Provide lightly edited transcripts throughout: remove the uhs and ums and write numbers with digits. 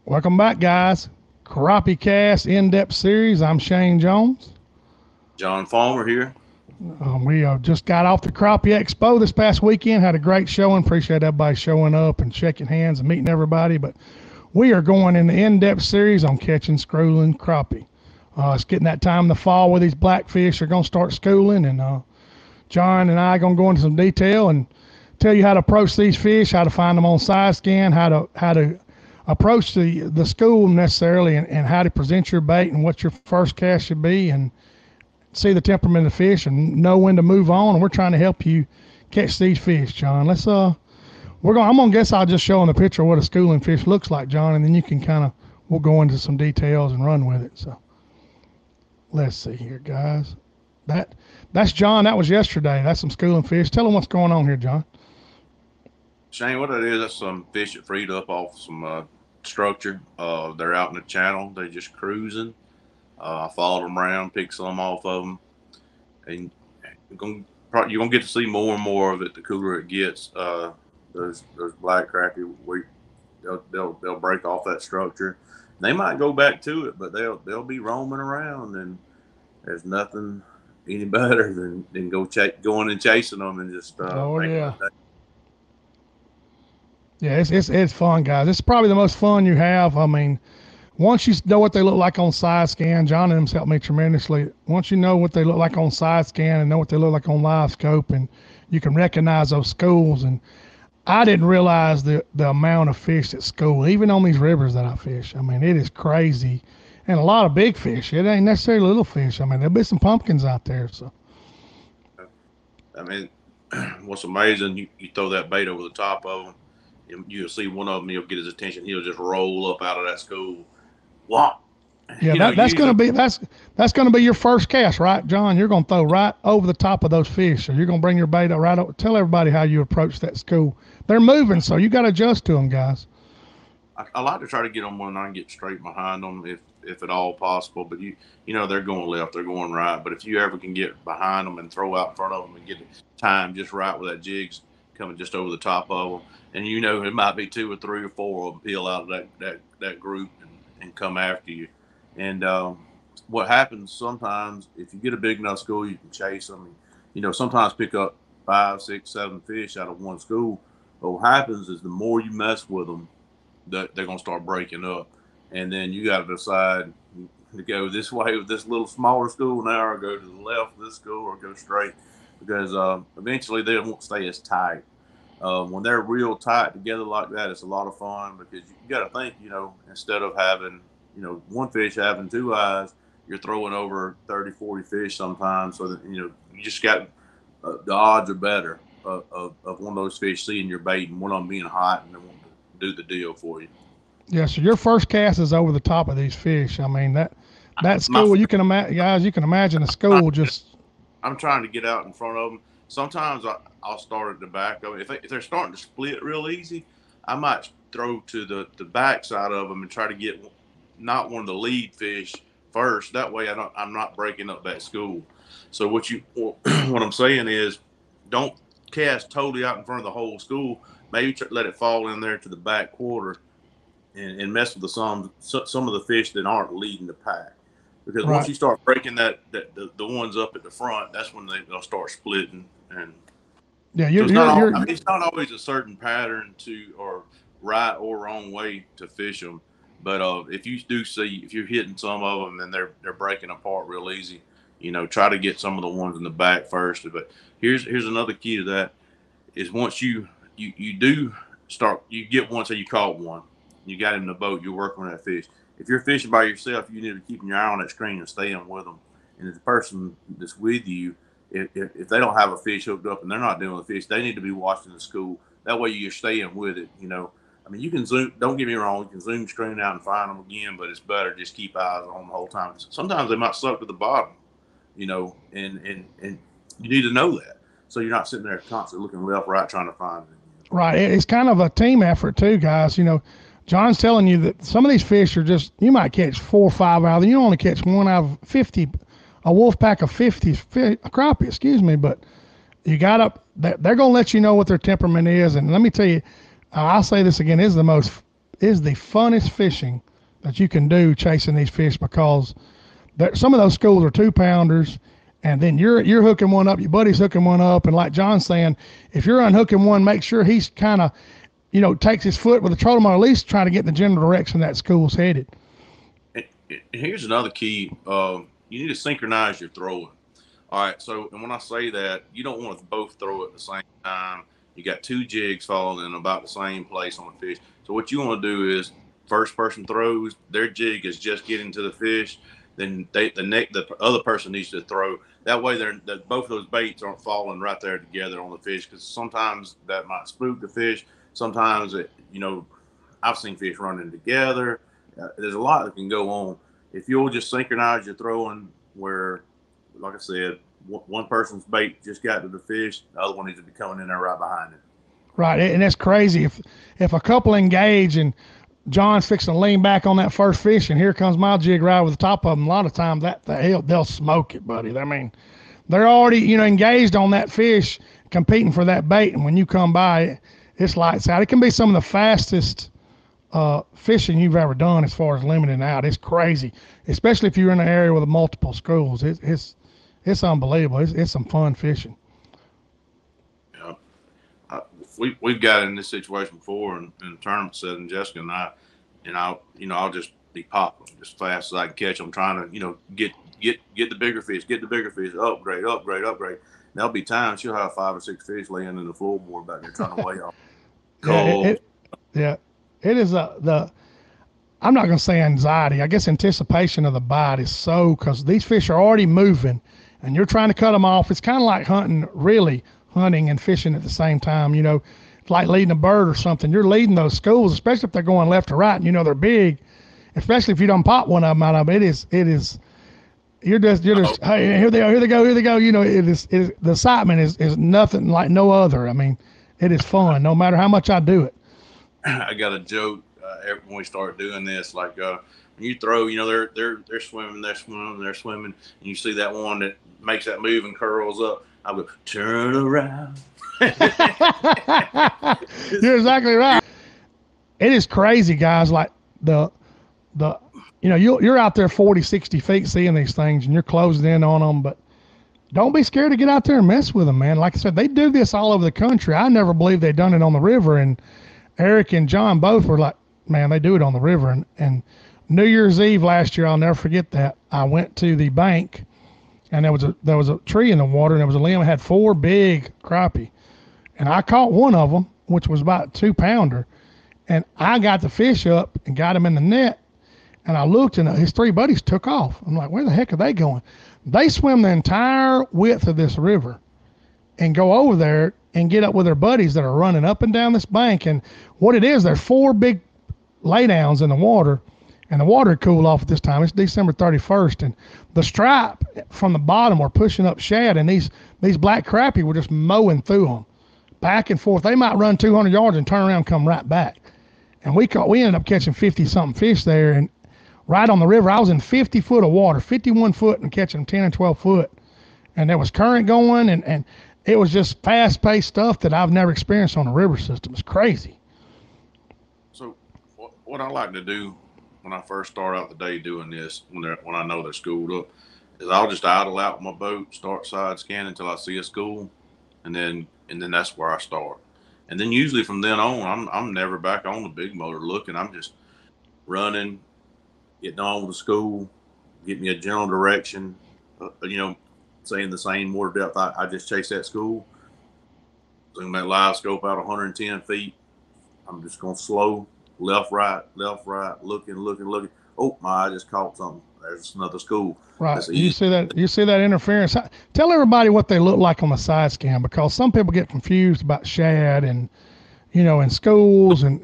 Welcome back, guys. CrappieKast in-depth series. I'm Shane Jones. John Farmer here. We just got off the Crappie Expo this past weekend. Had a great showing. Appreciate everybody showing up and shaking hands and meeting everybody. But we are going in the in-depth series on catching schooling crappie. It's getting that time in the fall where these blackfish are going to start schooling, and John and I are going to go into some detail and tell you how to approach these fish, how to find them on side scan, how to approach the school necessarily, and how to present your bait and what your first cast should be, and see the temperament of the fish and know when to move on. And we're trying to help you catch these fish, John. I'm gonna guess I'll just show in the picture what a schooling fish looks like, John, and then you can we'll go into some details and run with it. So let's see here, guys. That's John. That was yesterday. That's some schooling fish. Tell them what's going on here, John. Shane, what it is, that's some fish that freed up off some structure. They're out in the channel. They're just cruising. I followed them around, picked some off of them, and you're gonna get to see more and more of it the cooler it gets. Those black crappie, they'll break off that structure. They might go back to it, but they'll be roaming around, and there's nothing any better than going and chasing them and just Yeah, it's fun, guys. It's probably the most fun you have. I mean, once you know what they look like on side scan, John and him's helped me tremendously. Once you know what they look like on side scan and know what they look like on live scope, and you can recognize those schools. And I didn't realize the amount of fish at school, even on these rivers that I fish. I mean, it is crazy. And a lot of big fish. It ain't necessarily little fish. I mean, there'll be some pumpkins out there. So, I mean, what's amazing, you throw that bait over the top of them, you'll see one of them, you'll get his attention, he'll just roll up out of that school. What? Yeah, that's gonna be your first cast, right, John? You're gonna throw right over the top of those fish. So you're gonna bring your bait up right over. Tell everybody how you approach that school. They're moving, so you got to adjust to them, guys. I like to try to get them when I can get straight behind them, if at all possible. But you know they're going left, they're going right. But if you ever can get behind them and throw out in front of them and get the time just right with that jig's coming just over the top of them, and you know it might be 2 or 3 or 4 of them peel out of that group and come after you. And what happens sometimes, if you get a big enough school, you can chase them. And, sometimes pick up 5, 6, 7 fish out of one school. But what happens is the more you mess with them, they're going to start breaking up. And then you got to decide to go this way with this little smaller school now, or go to the left of this school, or go straight. Because eventually they won't stay as tight. When they're real tight together like that, it's a lot of fun, because you got to think, instead of having, one fish having 2 eyes, you're throwing over 30, 40 fish sometimes. So that, you just got the odds are better of one of those fish seeing your bait and one of them being hot and they want to do the deal for you. Yeah, so your first cast is over the top of these fish. I mean, that school, you can imagine a school just. I'm trying to get out in front of them. Sometimes I'll start at the back of it. If they're starting to split real easy, I might throw to the back side of them and try to get not one of the lead fish first. That way I'm not breaking up that school. So what I'm saying is, don't cast totally out in front of the whole school. Maybe let it fall in there to the back quarter and mess with some of the fish that aren't leading the pack. Because once you start breaking the ones up at the front, that's when they'll start splitting. And yeah, it's not always a certain pattern or right or wrong way to fish them. But if you're hitting some of them and they're breaking apart real easy, try to get some of the ones in the back first. But here's another key to that is, once you do start, you get one, say you caught one, you got him in the boat, you're working with that fish. If you're fishing by yourself, you need to keep your eye on that screen and staying with them. And if the person that's with you, if they don't have a fish hooked up and they're not dealing with fish, they need to be watching the school. That way you're staying with it. I mean, you can zoom. Don't get me wrong. You can zoom the screen out and find them again, but it's better just keep eyes on them the whole time. Sometimes they might suck to the bottom, and you need to know that, so you're not sitting there constantly looking left, right, trying to find them. Right. It's kind of a team effort too, guys. John's telling you that some of these fish are just, you might catch 4 or 5 out of them. You only catch 1 out of 50, a wolf pack of 50, a crappie, but you got they're going to let you know what their temperament is. And let me tell you, I'll say this again, this is the most is the funnest fishing that you can do chasing these fish, because some of those schools are 2-pounders, and then you're hooking one up, your buddy's hooking one up, and like John's saying, if you're unhooking one, make sure he's kind of, takes his foot with the trolling motor, at least trying to get in the general direction that school's headed. And here's another key: you need to synchronize your throwing. All right, so and when I say that, you don't want to both throw at the same time. You got 2 jigs falling in about the same place on the fish. So what you want to do is, first person throws, their jig is just getting to the fish. Then the other person needs to throw. That way, both of those baits aren't falling right there together on the fish, because sometimes that might spook the fish. Sometimes I've seen fish running together. There's a lot that can go on. If you'll just synchronize your throwing, where, like I said, one person's bait just got to the fish, the other one needs to be coming in there right behind it. Right, and that's crazy. If a couple engage and John's fixing to lean back on that first fish, and here comes my jig right over the top of them, a lot of times they'll smoke it, buddy. I mean, they're already engaged on that fish, competing for that bait, and when you come by, it's lights out. It can be some of the fastest fishing you've ever done as far as limiting out. It's crazy, especially if you're in an area with multiple schools. It's unbelievable. It's some fun fishing. Yeah, we've got in this situation before in the tournament setting, Jessica and I'll just be popping as fast as I can catch them, trying to get the bigger fish, upgrade. There'll be times she'll have 5 or 6 fish laying in the floorboard back there trying to weigh off. It is I'm not going to say anxiety. I guess anticipation of the bite is because these fish are already moving, and you're trying to cut them off. It's kind of like hunting and fishing at the same time. It's like leading a bird or something. You're leading those schools, especially if they're going left to right, and they're big. Especially if you don't pop one of them out of them, it is. You're just hey, here they go. It is the excitement is nothing like no other. I mean, it is fun no matter how much I do it. I got a joke when we start doing this, like when you throw, they're swimming, and you see that one that makes that move and curls up, I go, turn around. You're exactly right. It is crazy, guys. Like you're out there 40, 60 feet seeing these things, and you're closing in on them, but don't be scared to get out there and mess with them, man. Like I said, they do this all over the country. I never believed they'd done it on the river, and Eric and John both were like, man, they do it on the river. And New Year's Eve last year, I'll never forget that. I went to the bank, and there was a tree in the water, and there was a limb that had 4 big crappie. And I caught one of them, which was about a 2-pounder. And I got the fish up and got him in the net. And I looked, and his 3 buddies took off. I'm like, where the heck are they going? They swim the entire width of this river and go over there and get up with their buddies that are running up and down this bank. And what it is, there's 4 big laydowns in the water, and the water had cooled off at this time. It's December 31st, and the stripe from the bottom were pushing up shad, and these black crappie were just mowing through them, back and forth. They might run 200 yards and turn around and come right back. And we ended up catching 50-something fish there, and right on the river. I was in 50 foot of water, 51 foot, and catching 10 and 12 foot. And there was current going, and it was just fast-paced stuff that I've never experienced on a river system. It's crazy. So what I like to do when I first start out the day doing this, when I know they're schooled up, is I'll just idle out my boat, start side scanning until I see a school, and then that's where I start. And then usually from then on, I'm never back on the big motor looking. I'm just running, getting on with the school, get me a general direction, saying the same water depth. I just chase that school. Zoom that live scope out 110 feet. I'm just going to slow, left, right, looking. Oh, my eye just caught something. There's another school. Right. You see that interference. Tell everybody what they look like on the side scan, because some people get confused about shad and, in schools and,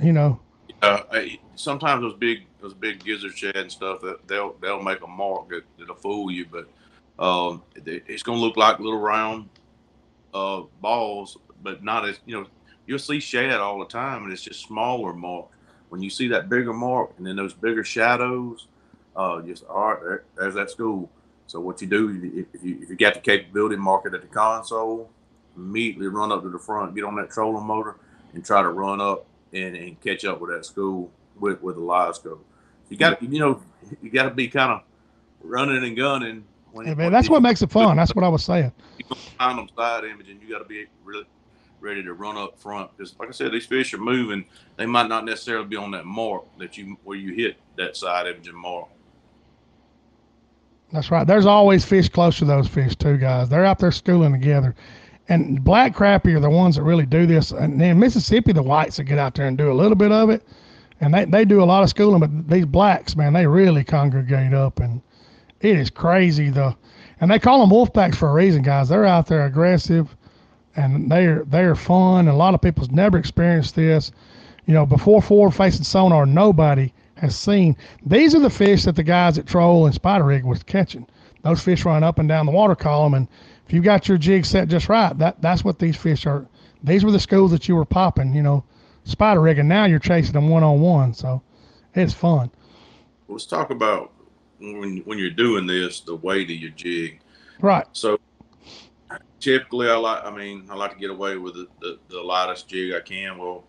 sometimes those big gizzard shad and stuff, that they'll make a mark that'll fool you, but it's going to look like little round balls, but not as, you'll see shad all the time, and it's just smaller mark. When you see that bigger mark and then those bigger shadows, just all right, there's that school. So what you do, if you got the capability, mark it at the console, immediately run up to the front, get on that trolling motor, and try to run up and catch up with that school. with a live scope. You got you got to be kind of running and gunning Hey, man, that's what makes it fun. That's what I was saying. you're gonna find them side imaging. You got to be really ready to run up front because, like I said, these fish are moving. They might not necessarily be on that mark where you hit that side imaging mark. That's right. There's always fish close to those fish too, guys. They're out there schooling together. And black crappie are the ones that really do this. And in Mississippi, the whites that get out there and do a little bit of it. And they do a lot of schooling, but these blacks, man, they really congregate up. And it is crazy, and they call them wolfbacks for a reason, guys. They're out there aggressive, and they're fun. And a lot of people's never experienced this. Before forward-facing sonar, nobody has seen. These are the fish that the guys at Troll and Spider Rig was catching. Those fish run up and down the water column, and if you've got your jig set just right, that's what these fish are. These were the schools that you were popping, Spider Rig, and now you're chasing them one-on-one. So it's fun. Let's talk about when you're doing this, the weight of your jig. Right. So typically, I like to get away with the lightest jig I can. Well,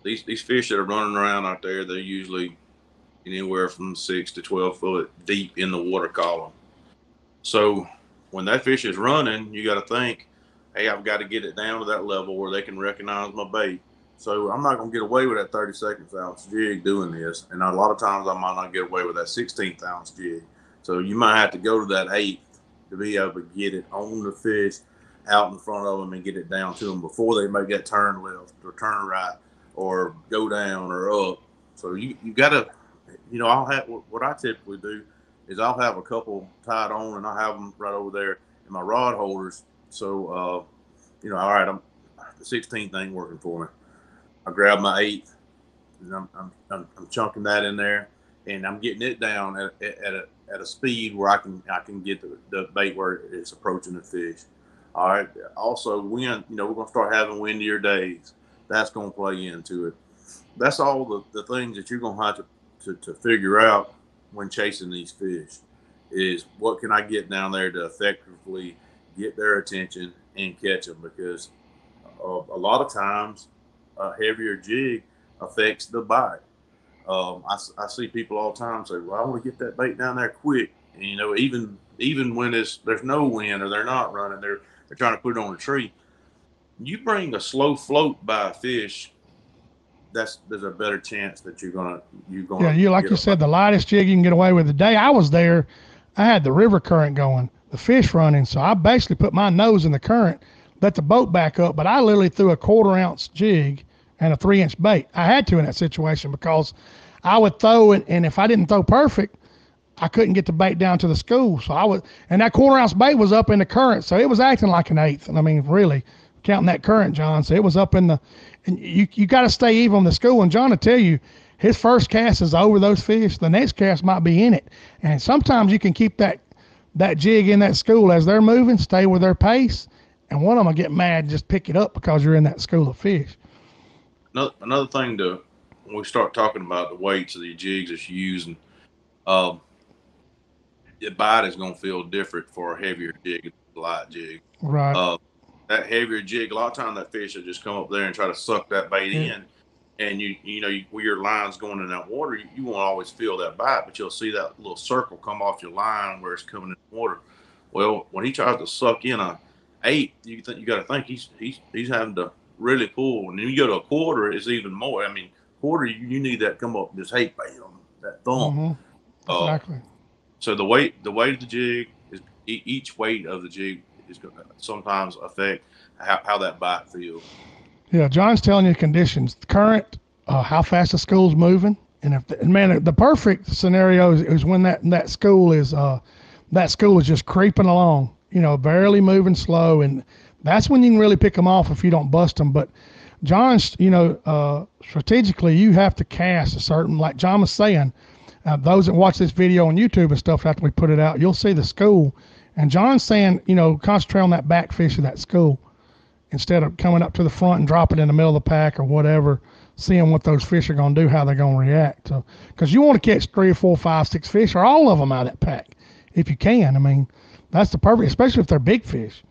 these fish that are running around out there, they're usually anywhere from 6 to 12 foot deep in the water column. So when that fish is running, you got to think, hey, I've got to get it down to that level where they can recognize my bait. So I'm not going to get away with that 32 ounce jig doing this. And a lot of times I might not get away with that 16th ounce jig. So you might have to go to that 8th to be able to get it on the fish out in front of them and get it down to them before they make that turn left or turn right or go down or up. So you got to, I'll have, what I typically do is I'll have a couple tied on and I'll have them right over there in my rod holders. So, all right, the 16th ain't working for me. I grab my 8th and I'm chunking that in there, and I'm getting it down at a speed where I can get the bait where it's approaching the fish. All right. Also, wind. We're gonna start having windier days. That's gonna play into it. That's all the things that you're gonna have to figure out when chasing these fish. Is what can I get down there to effectively get their attention and catch them, because a lot of times a heavier jig affects the bite. I see people all the time say, well, I want to get that bait down there quick. And, even when there's no wind or they're not running, they're trying to put it on a tree. You bring a slow float by a fish, there's a better chance that you're gonna. Yeah, you said, the lightest jig you can get away with. The day I was there, I had the river current going, the fish running, so I basically put my nose in the current, let the boat back up, but I literally threw a 1/4 ounce jig and a 3-inch bait. I had to in that situation because I would throw it, and if I didn't throw perfect, I couldn't get the bait down to the school. So and that 1/4 ounce bait was up in the current, so it was acting like an 1/8. And I mean, really, counting that current, John. So it was up in the, and you got to stay even on the school. And John will tell you, his first cast is over those fish. The next cast might be in it. And sometimes you can keep that jig in that school as they're moving, stay with their pace, and one of them will get mad and just pick it up because you're in that school of fish. Another thing when we start talking about the weights of the jigs that you're using, the bite is going to feel different for a heavier jig than a light jig. Right. That heavier jig, a lot of times that fish will just come up there and try to suck that bait in. And where your line's going in that water, you won't always feel that bite, but you'll see that little circle come off your line where it's coming in the water. Well, when he tries to suck in a 8, you got to think he's having to really pull. And then you go to a 1/4, it's even more. I mean, 1/4, you need that come up just bam, that thumb. Exactly. So the weight of the jig is each weight of the jig is going to sometimes affect how that bite feels. Yeah, John's telling you conditions, the current, how fast the school's moving, and the perfect scenario is when that school is just creeping along, barely moving slow, and that's when you can really pick them off if you don't bust them. But John's, strategically, you have to cast a certain, like John was saying. Those that watch this video on YouTube and stuff, after we put it out, you'll see the school. And John's saying, concentrate on that back fish of that school instead of coming up to the front and dropping in the middle of the pack or whatever, seeing what those fish are going to do, how they're going to react. So, because you want to catch 3 or 4, 5, 6 fish, or all of them out of that pack if you can. I mean, that's the perfect, especially if they're big fish.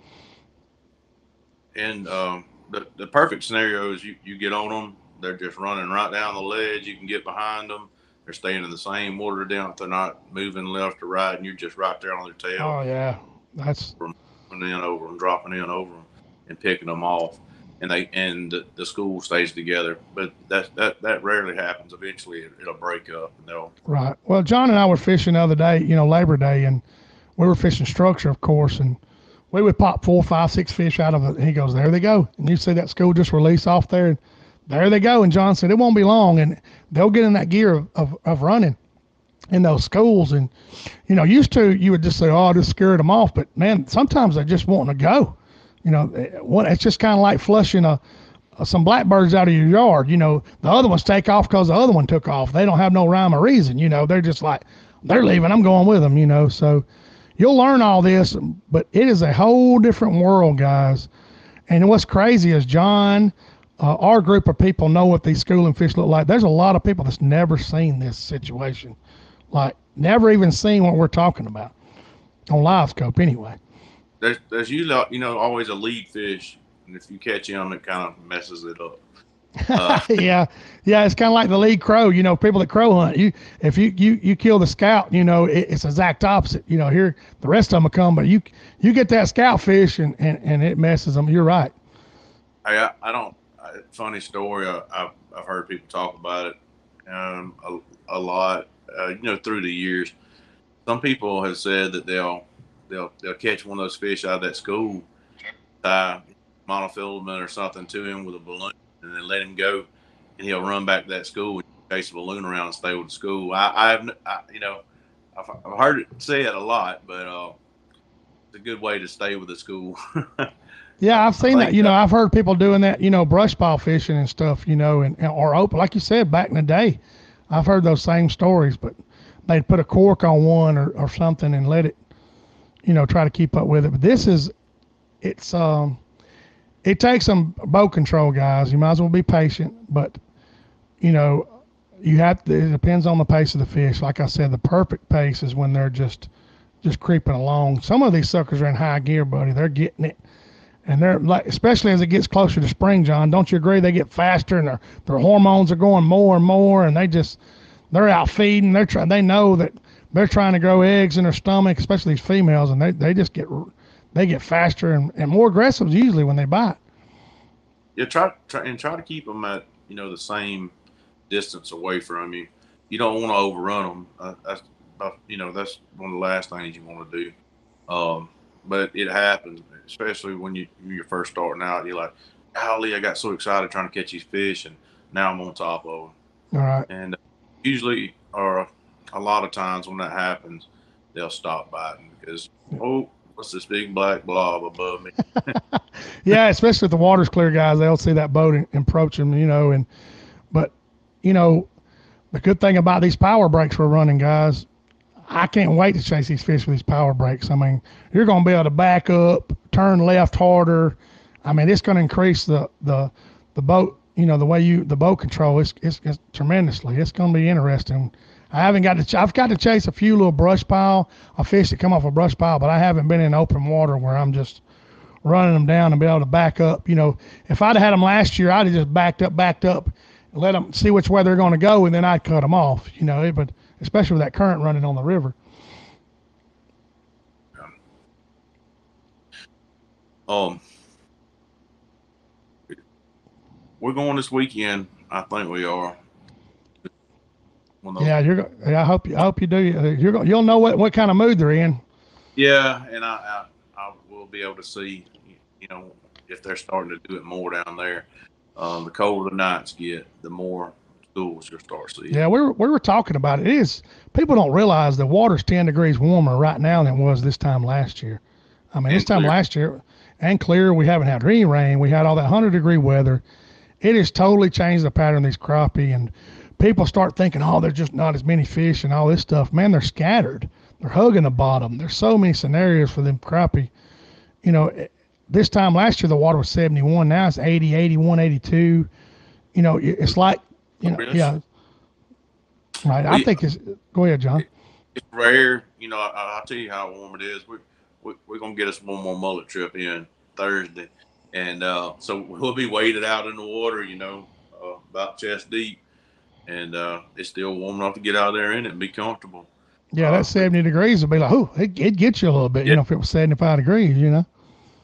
And the perfect scenario is you get on them they're just running right down the ledge. You can get behind them. They're staying in the same water depth. They're not moving left or right, and you're just right there on their tail. Oh yeah, that's From in over them, dropping in over them, and picking them off. And the school stays together, but that rarely happens. Eventually, it'll break up, and they'll. right. Well, John and I were fishing the other day, Labor Day, and we were fishing structure, of course, and we would pop 4, 5, 6 fish out of it. And he goes, there they go. And you see that school just release off there, and there they go. And John said, it won't be long, and they'll get in that gear of running in those schools. And, used to, you would just say, oh, I just scared them off. But, man, sometimes they just want to go. It's just kind of like flushing some blackbirds out of your yard. The other ones take off because the other one took off. They don't have no rhyme or reason. They're just like, they're leaving, I'm going with them, So you'll learn all this, but it is a whole different world, guys. And what's crazy is John, our group of people know what these schooling fish look like. There's a lot of people that's never seen this situation, like never even seen what we're talking about on live scope anyway. There's usually, always a lead fish, and if you catch him, it kind of messes it up. Yeah, it's kind of like the lead crow. People that crow hunt. If you kill the scout, it's exact opposite. Here the rest of them will come, but you get that scout fish and it messes them. You're right. I don't. Funny story. I've heard people talk about it a lot. Through the years, some people have said that they'll catch one of those fish out of that school, tie monofilament or something to him with a balloon, and then let him go, and he'll run back to that school and chase the balloon around and stay with the school. I've heard it said a lot, but it's a good way to stay with the school. Yeah, I've seen that. I've heard people doing that. Brush pile fishing and stuff. Or open, like you said, back in the day. I've heard those same stories, but they'd put a cork on one or something and let it, try to keep up with it. But it takes some boat control, guys. You might as well be patient, but you have to. It depends on the pace of the fish. Like I said, the perfect pace is when they're just creeping along. Some of these suckers are in high gear, buddy. They're getting it, and they're like, especially as it gets closer to spring, John. Don't you agree? They get faster, and their hormones are going more and more, and they're out feeding. They know that they're trying to grow eggs in their stomach, especially these females, and they get faster and more aggressive usually when they bite. Yeah, try to keep them at the same distance away from you. You don't want to overrun them. That's one of the last things you want to do. But it happens, especially when you're first starting out. You're like, golly, I got so excited trying to catch these fish, and now I'm on top of them. All right. And usually, or a lot of times when that happens, they'll stop biting because, what's this big black blob above me? Yeah, especially if the water's clear, guys. They'll see that boat and approach them, But, the good thing about these power breaks we're running, guys, I can't wait to chase these fish with these power breaks. I mean, you're going to be able to back up, turn left harder. I mean, it's going to increase the boat, the way the boat control. It's tremendously. It's going to be interesting. I've got to chase a few little brush pile of fish that come off a brush pile, but I haven't been in open water where I'm just running them down and be able to back up. If I'd have had them last year, I'd have just backed up, and let them see which way they're going to go, and then I'd cut them off. But especially with that current running on the river. We're going this weekend. I think we are. Yeah, I hope you do. You'll know what kind of mood they're in. Yeah, and I will be able to see, if they're starting to do it more down there. The colder the nights get, the more schools you'll start seeing. Yeah, we were talking about it. It is, people don't realize the water's 10 degrees warmer right now than it was this time last year. I mean, this time last year, and clear, we haven't had any rain. We had all that 100-degree weather. It has totally changed the pattern of these crappie, and people start thinking, oh, there's just not as many fish and all this stuff. Man, they're scattered. They're hugging the bottom. There's so many scenarios for them crappie. This time last year, the water was 71. Now it's 80, 81, 82. It's like, yeah. Right. I think it's, go ahead, John. It's rare. I'll tell you how warm it is. We're going to get us one more mullet trip in Thursday. And so we'll be waded out in the water, about chest deep, and it's still warm enough to get out there in it and be comfortable. Yeah, that 70 degrees would be like, oh, it'd get you a little bit, yeah, if it was 75 degrees,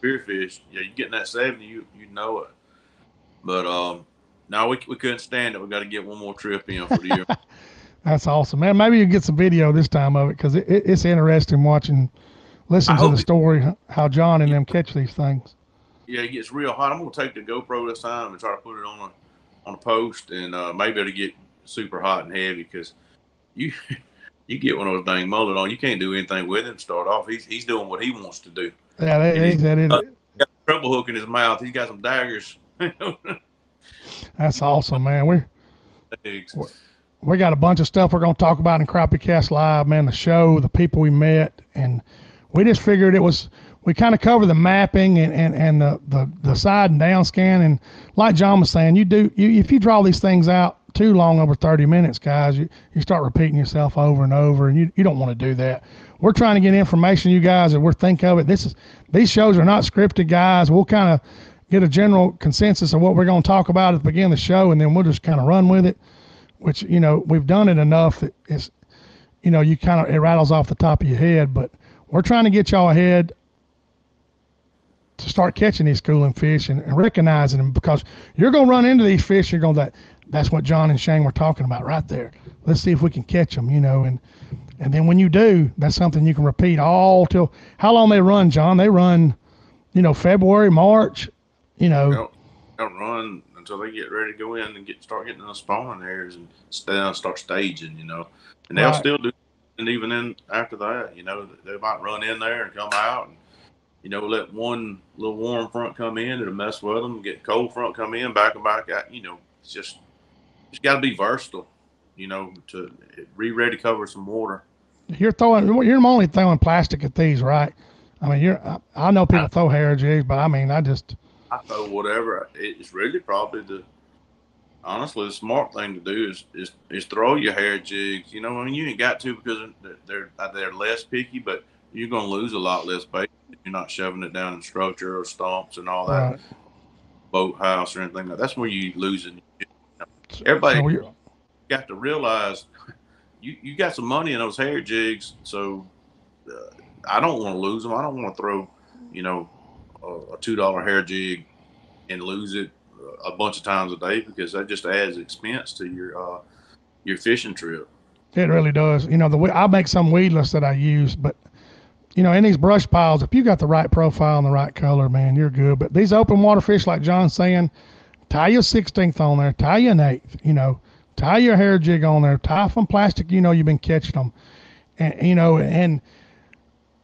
Spearfish, yeah, you getting that 70, you know it. But no, we couldn't stand it. We got to get one more trip in for the year. That's awesome, man. Maybe you get some video this time of it because it's interesting listening to the story, how John and them catch these things. Yeah, it gets real hot. I'm going to take the GoPro this time and try to put it on a post, and maybe it'll get super hot and heavy because you get one of those dang mullet on, you can't do anything with him to start off. He's doing what he wants to do. Yeah, he's got a treble hook in his mouth. He's got some daggers. That's awesome, man. We got a bunch of stuff we're going to talk about in CrappieKast Live, man. The show, the people we met, and we just figured we kind of cover the mapping and the side and down scan. And like John was saying, if you draw these things out too long, over 30 minutes, guys, you start repeating yourself over and over, and you don't want to do that. We're trying to get information, you guys, and we're think of it. These shows are not scripted, guys. We'll kind of get a general consensus of what we're going to talk about at the beginning of the show, and then we'll just kind of run with it, which, we've done it enough that it's, it rattles off the top of your head, but we're trying to get y'all ahead to start catching these schooling fish and recognizing them, because you're going to run into these fish. You're going to, that's what John and Shane were talking about right there. Let's see if we can catch them, and then when you do, that's something you can repeat all till, how long they run, John? They run, February, March, They'll run until they get ready to go in and start getting in the spawning areas and start staging, and they'll still do, and even then after that, they might run in there and come out and, let one little warm front come in, it'll mess with them, get cold front come in, back and back out, it's just got to be versatile, to be ready to cover some water. You're only throwing plastic at these, right? I mean, I know people throw hair jigs, but I mean, I throw whatever. It's really probably honestly the smart thing to do is throw your hair jigs. I mean, you ain't got to, because they're less picky, but you're gonna lose a lot less bait if you're not shoving it down in structure or stumps and all that, boathouse or anything like that. That's where you losing. Everybody got to realize you got some money in those hair jigs, so I don't want to lose them. I don't want to throw, a $2 hair jig and lose it a bunch of times a day, because that just adds expense to your fishing trip. It really does. I make some weedless that I use, but in these brush piles, if you got the right profile and the right color, man, you're good. But these open water fish, like John's saying, tie your 16th on there, tie your 8th, tie your hair jig on there, tie some plastic, you've been catching them. And, and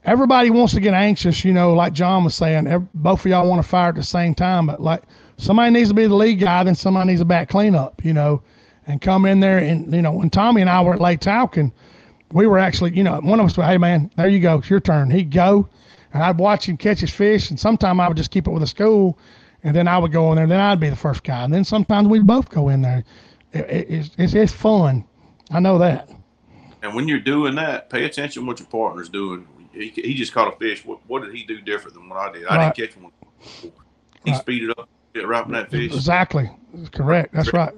everybody wants to get anxious, like John was saying, both of y'all want to fire at the same time, but like somebody needs to be the lead guy, then somebody needs to back cleanup, and come in there. And, when Tommy and I were at Lake Talcon, we were actually, one of us went, hey man, there you go, it's your turn. He'd go, and I'd watch him catch his fish, and sometimes I would just keep it with a school, and then I would go in there, then I'd be the first guy, and then sometimes we'd both go in there. It's fun. I know that. And when you're doing that, pay attention what your partner's doing. He just caught a fish. What did he do different than what I did? I didn't catch one. He speeded up, get right on that fish. Exactly. Correct. That's right.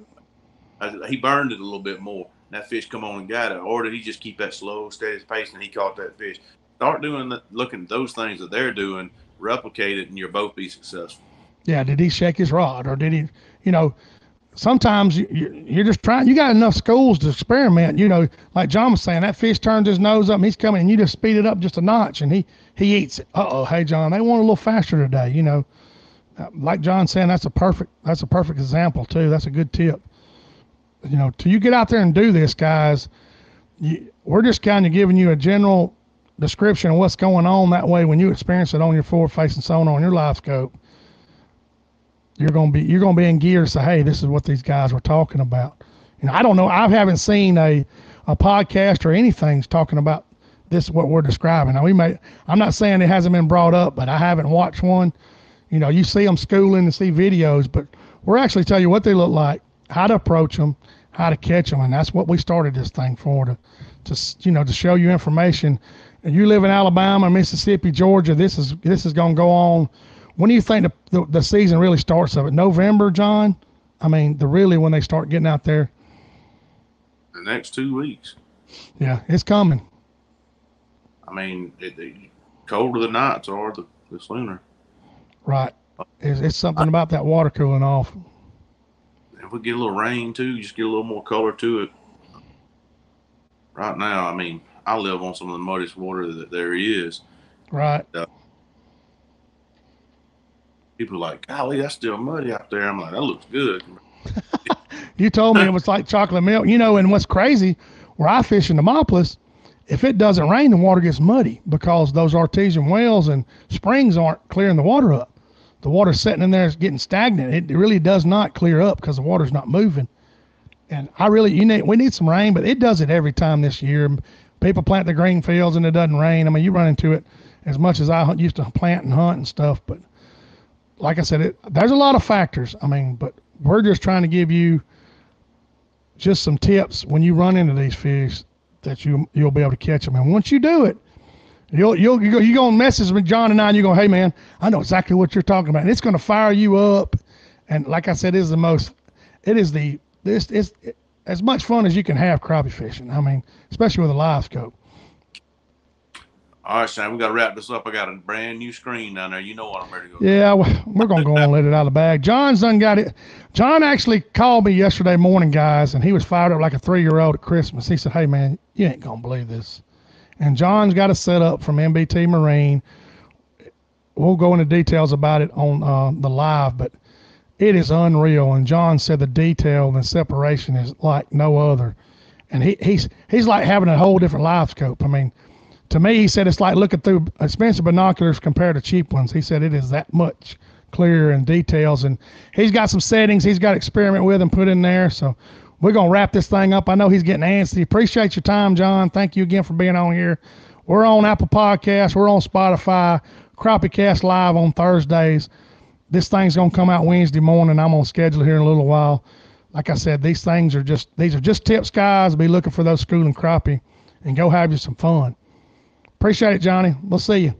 He burned it a little bit more. That fish come on and got it. Or did he just keep that slow, steady pace and he caught that fish? Start doing looking at those things that they're doing, replicate it, and you'll both be successful. Yeah. Did he shake his rod, or did he, sometimes you're just trying, you got enough schools to experiment, like John was saying, that fish turns his nose up and he's coming, and you just speed it up just a notch and he eats it. Hey John, they want a little faster today, like John saying, that's a perfect example too. That's a good tip. Till you get out there and do this, guys, we're just kind of giving you a general description of what's going on. That way, when you experience it on your forward-facing sonar, on your live scope, you're gonna be in gear to say, hey, this is what these guys were talking about. I don't know. I haven't seen a podcast or anything talking about this, what we're describing. Now I'm not saying it hasn't been brought up, but I haven't watched one. You see them schooling and see videos, but we're actually telling you what they look like, how to approach them, how to catch them, and that's what we started this thing for, to show you information. And you live in Alabama, Mississippi, Georgia, this is going to go on. When do you think the season really starts of it? November, John? I mean, when they start getting out there. The next 2 weeks. Yeah, it's coming. I mean, the colder the nights are, the sooner. Right. It's something about that water cooling off. If we get a little rain too, just get a little more color to it. Right now, I mean, I live on some of the muddiest water that there is. Right. People are like, golly, that's still muddy out there. I'm like, that looks good. You told me it was like chocolate milk. And what's crazy, where I fish in Demopolis, if it doesn't rain, the water gets muddy because those artesian wells and springs aren't clearing the water up. The water's sitting in there, it's getting stagnant. It really does not clear up because the water's not moving. And we need some rain, but it does it every time this year. People plant the green fields and it doesn't rain. I mean, you run into it as much as I used to plant and hunt and stuff. But like I said, there's a lot of factors. I mean, but we're just trying to give you just some tips when you run into these fish that you'll be able to catch them. And once you do it, you're going to message with John and I, and you go, hey man, I know exactly what you're talking about, and it's going to fire you up. And like I said, it's as much fun as you can have crappie fishing. I mean, especially with a live scope. All right, Shane, we got to wrap this up. I got a brand new screen down there. You know what I'm ready to go. Yeah, we're going to go on and let it out of the bag. John's done got it. John actually called me yesterday morning, guys, and he was fired up like a 3-year-old at Christmas. He said, hey, man, you ain't going to believe this. And John's got a setup from MBT Marine. We'll go into details about it on the live, but it is unreal. And John said the detail and the separation is like no other. And he's like having a whole different live scope. I mean, to me, he said it's like looking through expensive binoculars compared to cheap ones. He said it is that much clearer in details. And he's got some settings he's got to experiment with and put in there. So we're going to wrap this thing up. I know he's getting antsy. Appreciate your time, John. Thank you again for being on here. We're on Apple Podcasts. We're on Spotify. CrappieKast live on Thursdays. This thing's going to come out Wednesday morning. I'm on schedule here in a little while. Like I said, these are just tips, guys. Be looking for those schooling crappie and go have you some fun. Appreciate it, Johnny. We'll see you.